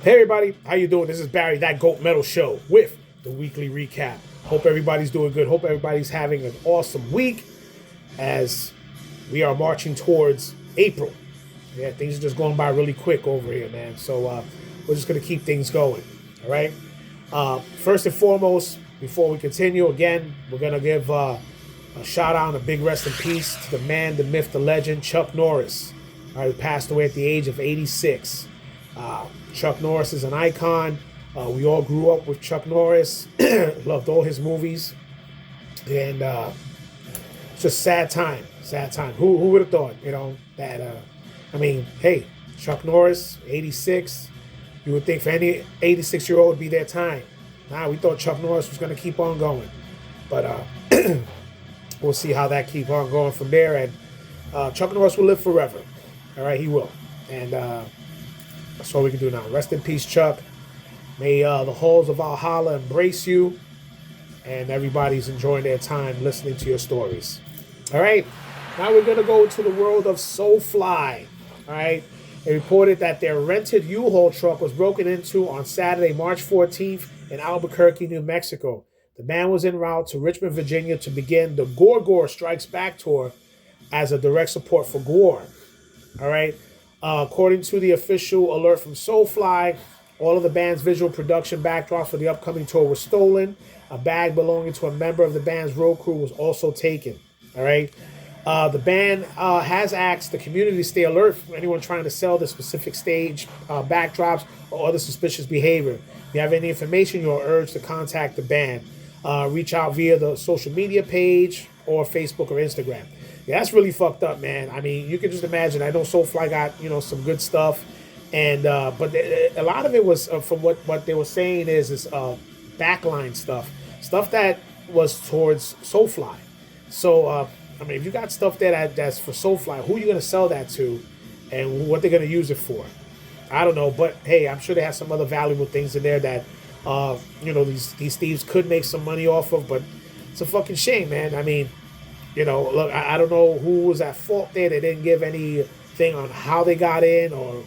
Hey everybody, how you doing? This is Barry, that Goat Metal Show, with the weekly recap. Hope everybody's doing good. Hope everybody's having an awesome week as we are marching towards April. Yeah, things are just going by really quick over here, man. So we're just going to keep things going, all right? First and foremost, before we continue, again, we're going to give a shout out and a big rest in peace to the man, the myth, the legend, Chuck Norris. All right, who passed away at the age of 86. Chuck Norris is an icon. We all grew up with Chuck Norris, loved all his movies, and it's just sad time. Who would have thought, that, hey, Chuck Norris, 86, you would think for any 86-year-old would be their time. Nah, we thought Chuck Norris was going to keep on going, but we'll see how that keeps on going from there, and Chuck Norris will live forever. All right, he will, and that's all we can do now. Rest in peace, Chuck. May the halls of Valhalla embrace you, and everybody's enjoying their time listening to your stories. All right, now we're going to go to the world of Soulfly. All right, they reported that their rented U-Haul truck was broken into on Saturday, March 14th in Albuquerque, New Mexico. The band was en route to Richmond, Virginia to begin the Gore Strikes Back tour as a direct support for Gore. All right. According to the official alert from Soulfly, all of the band's visual production backdrops for the upcoming tour was stolen. A bag belonging to a member of the band's road crew was also taken. All right. The band has asked the community to stay alert for anyone trying to sell the specific stage backdrops or other suspicious behavior. If you have any information, you're urged to contact the band. Reach out via the social media page or Facebook or Instagram. Yeah, that's really fucked up, man. I mean, you can just imagine. I know Soulfly got, some good stuff. And but a lot of it was from what they were saying is backline stuff that was towards Soulfly. So if you got stuff that's for Soulfly, who are you gonna sell that to, and what they're gonna use it for? I don't know, but hey, I'm sure they have some other valuable things in there that these thieves could make some money off of. But it's a fucking shame, man. I mean, look, I don't know who was at fault there. They didn't give anything on how they got in, or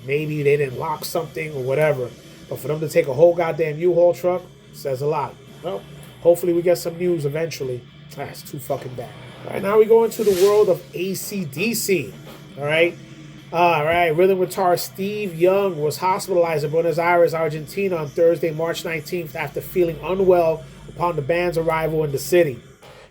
maybe they didn't lock something or whatever. But for them to take a whole goddamn U-Haul truck says a lot. Well, hopefully we get some news eventually. That's too fucking bad. All right, now we go into the world of AC/DC. All right. Rhythm guitarist Steve Young was hospitalized in Buenos Aires, Argentina on Thursday, March 19th after feeling unwell upon the band's arrival in the city.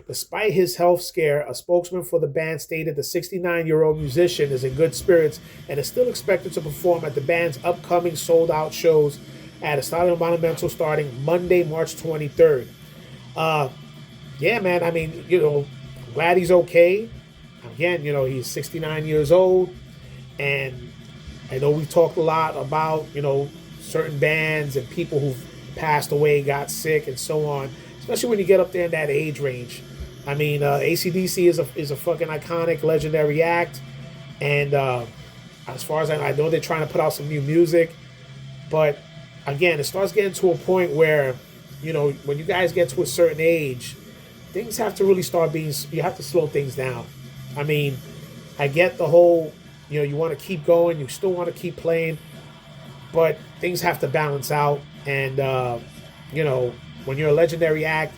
Despite his health scare, a spokesman for the band stated the 69-year-old musician is in good spirits and is still expected to perform at the band's upcoming sold-out shows at Estadio Monumental starting Monday, March 23rd. Yeah, man, I'm glad he's okay. Again, he's 69 years old, and I know we've talked a lot about, certain bands and people who've passed away, got sick, and so on, especially when you get up there in that age range. AC/DC is a fucking iconic, legendary act, and as far as I know, they're trying to put out some new music, but again, it starts getting to a point where, when you guys get to a certain age, things have to really start you have to slow things down. I get the whole, you want to keep going, you still want to keep playing, but things have to balance out, and when you're a legendary act,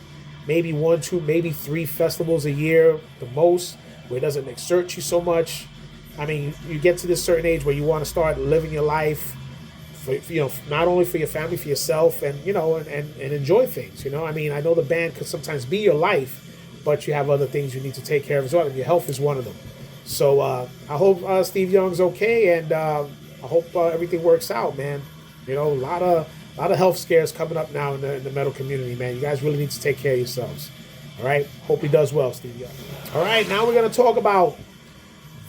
maybe 1, 2, maybe 3 festivals a year, the most, where it doesn't exert you so much. You get to this certain age where you want to start living your life, for, not only for your family, for yourself, and and enjoy things. I know the band could sometimes be your life, but you have other things you need to take care of as well, and your health is one of them. So I hope Steve Young's okay, and I hope everything works out, man. A lot of health scares coming up now in the metal community, man. You guys really need to take care of yourselves. All right? Hope he does well, Steve Young. All right, now we're going to talk about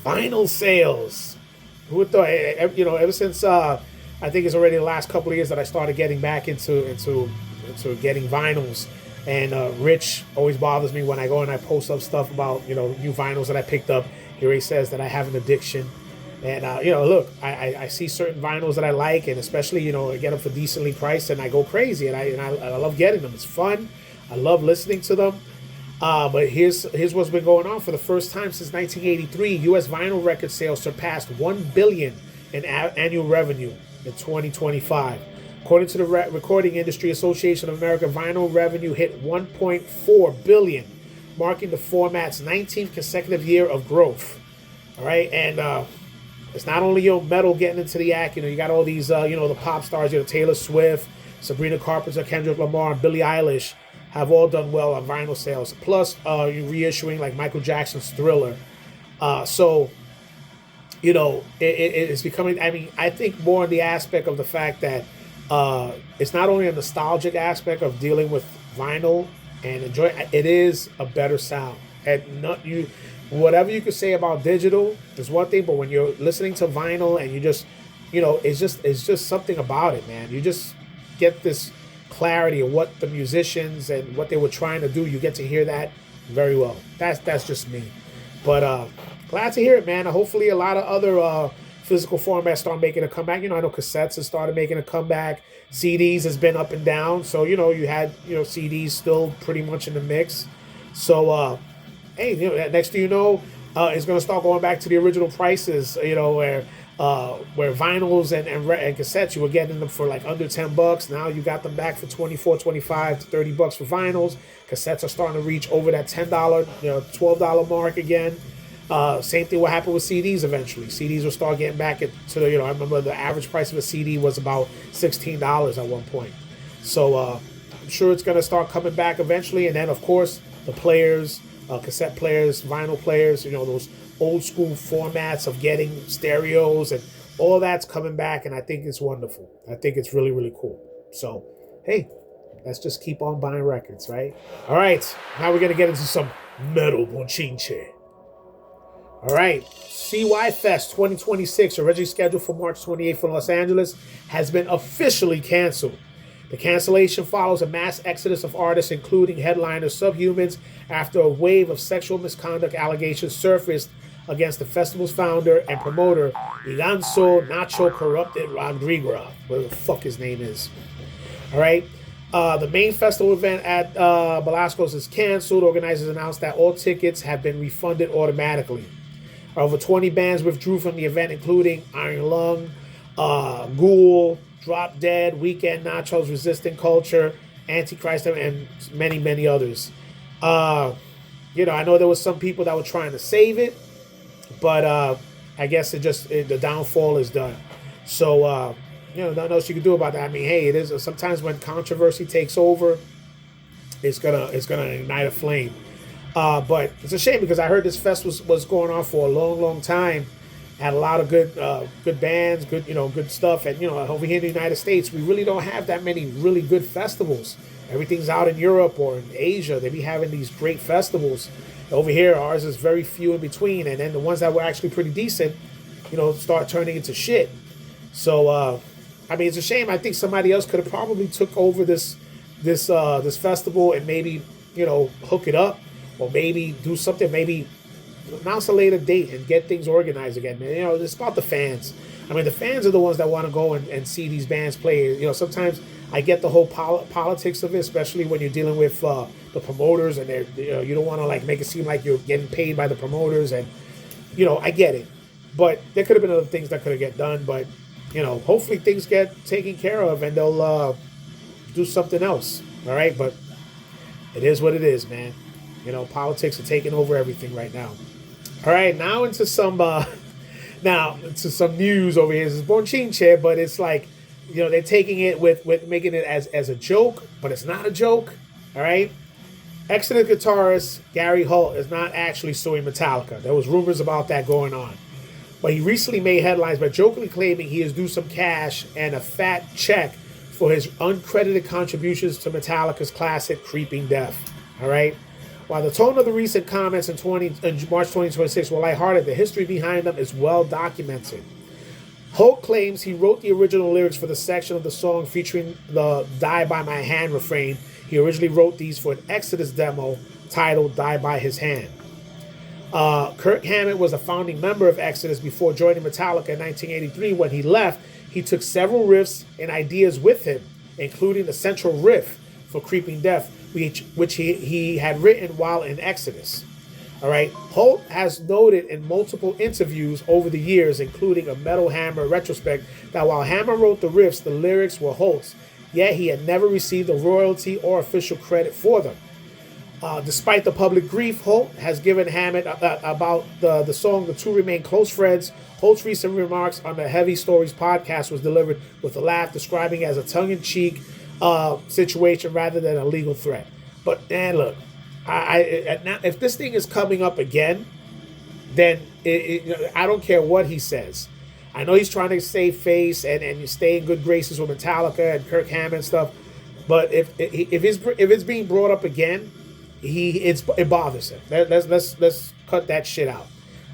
vinyl sales. Who would thought, ever since I think it's already the last couple of years that I started getting back into getting vinyls. And Rich always bothers me when I go and I post up stuff about, new vinyls that I picked up. Here he says that I have an addiction. And, look, I see certain vinyls that I like, and especially, I get them for decently priced, and I go crazy, and I love getting them. It's fun. I love listening to them. But here's what's been going on. For the first time since 1983, U.S. vinyl record sales surpassed $1 billion in annual revenue. in 2025. According to the Recording Industry Association of America, vinyl revenue hit $1.4 billion, marking the format's 19th consecutive year of growth. All right, and it's not only metal getting into the act. You got all these the pop stars. Taylor Swift, Sabrina Carpenter, Kendrick Lamar, and Billie Eilish have all done well on vinyl sales. Plus, you're reissuing like Michael Jackson's Thriller. So it's becoming. I mean, I think more in the aspect of the fact that it's not only a nostalgic aspect of dealing with vinyl and enjoy. It is a better sound, and not you. Whatever you could say about digital is one thing, but when you're listening to vinyl and you just, it's just something about it, man. You just get this clarity of what the musicians and what they were trying to do. You get to hear that very well. That's just me, but glad to hear it, man. Hopefully, a lot of other physical formats start making a comeback. I know cassettes have started making a comeback. CDs has been up and down, so you had CDs still pretty much in the mix. So. Hey, next thing you know, it's going to start going back to the original prices, where vinyls and cassettes, you were getting them for like under $10. Now you got them back for $24, $25 to $30 for vinyls. Cassettes are starting to reach over that $10, $12 mark again. Same thing will happen with CDs eventually. CDs will start getting back to the, I remember the average price of a CD was about $16 at one point. So I'm sure it's going to start coming back eventually. And then, of course, the players, cassette players, vinyl players, those old school formats of getting stereos and all that's coming back, and I think it's wonderful. I think it's really, really cool. So, hey, let's just keep on buying records, right? All right, now we're going to get into some metal bochinche. All right, CY Fest 2026, originally scheduled for March 28th in Los Angeles, has been officially canceled. The cancellation follows a mass exodus of artists, including headliner Subhumans, after a wave of sexual misconduct allegations surfaced against the festival's founder and promoter, Iganso Nacho Corrupted Rodriguez, whatever the fuck his name is. All right. The main festival event at Belasco's is canceled. Organizers announced that all tickets have been refunded automatically. Over 20 bands withdrew from the event, including Iron Lung, Ghoul, Drop Dead, Weekend Nachos, Resistant Culture, Antichrist, and many, many others. I know there was some people that were trying to save it, but I guess the downfall is done. So, nothing else you can do about that. I mean, hey, it is sometimes when controversy takes over, it's gonna ignite a flame. But it's a shame because I heard this fest was going on for a long, long time. Had a lot of good bands, good stuff, and over here in the United States, we really don't have that many really good festivals. Everything's out in Europe or in Asia. They be having these great festivals. Over here, ours is very few in between, and then the ones that were actually pretty decent, start turning into shit. So, it's a shame. I think somebody else could have probably took over this festival and maybe hook it up, or maybe do something, maybe announce a later date and get things organized again, man. It's about the fans. I mean, the fans are the ones that want to go and see these bands play. Sometimes I get the whole politics of it, especially when you're dealing with the promoters, and they're, you don't want to like make it seem like you're getting paid by the promoters, and I get it. But there could have been other things that could have get done, but hopefully things get taken care of and they'll do something else. All right, but it is what it is, man. Politics are taking over everything right now. All right, now into some news over here. This is bochinche, but it's like, they're taking it with making it as a joke, but it's not a joke. All right. Exodus guitarist Gary Holt is not actually suing Metallica. There was rumors about that going on. But he recently made headlines by jokingly claiming he is due some cash and a fat check for his uncredited contributions to Metallica's classic Creeping Death. All right. While the tone of the recent comments in March 2026 were lighthearted, the history behind them is well documented. Holt claims he wrote the original lyrics for the section of the song featuring the Die By My Hand refrain. He originally wrote these for an Exodus demo titled Die By His Hand. Kirk Hammett was a founding member of Exodus before joining Metallica in 1983. When he left, he took several riffs and ideas with him, including the central riff for Creeping Death, which he had written while in Exodus. All right. Holt has noted in multiple interviews over the years, including a Metal Hammer retrospect, that while Hammer wrote the riffs, the lyrics were Holt's, yet he had never received a royalty or official credit for them. Despite the public grief Holt has given Hammett about the song The Two Remain Close Friends, Holt's recent remarks on the Heavy Stories podcast was delivered with a laugh, describing it as a tongue-in-cheek situation rather than a legal threat. But, man, look, if this thing is coming up again, then I don't care what he says. I know he's trying to save face and stay in good graces with Metallica and Kirk Hammett and stuff, but if it's being brought up again, it bothers him. Let's cut that shit out.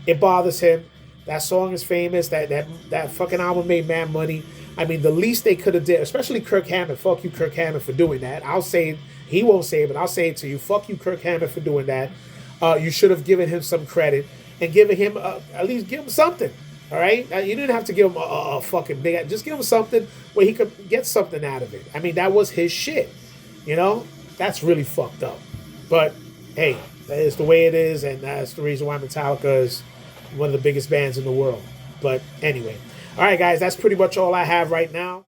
It bothers him. That song is famous. That fucking album made mad money. I mean, the least they could have did, especially Kirk Hammett. Fuck you, Kirk Hammett, for doing that. I'll say it. He won't say it, but I'll say it to you. Fuck you, Kirk Hammett, for doing that. You should have given him some credit and given him at least give him something. All right, you didn't have to give him a fucking big. Just give him something where he could get something out of it. I mean, that was his shit. You know, that's really fucked up. But hey, that is the way it is, and that's the reason why Metallica is one of the biggest bands in the world. But anyway, all right, guys, that's pretty much all I have right now.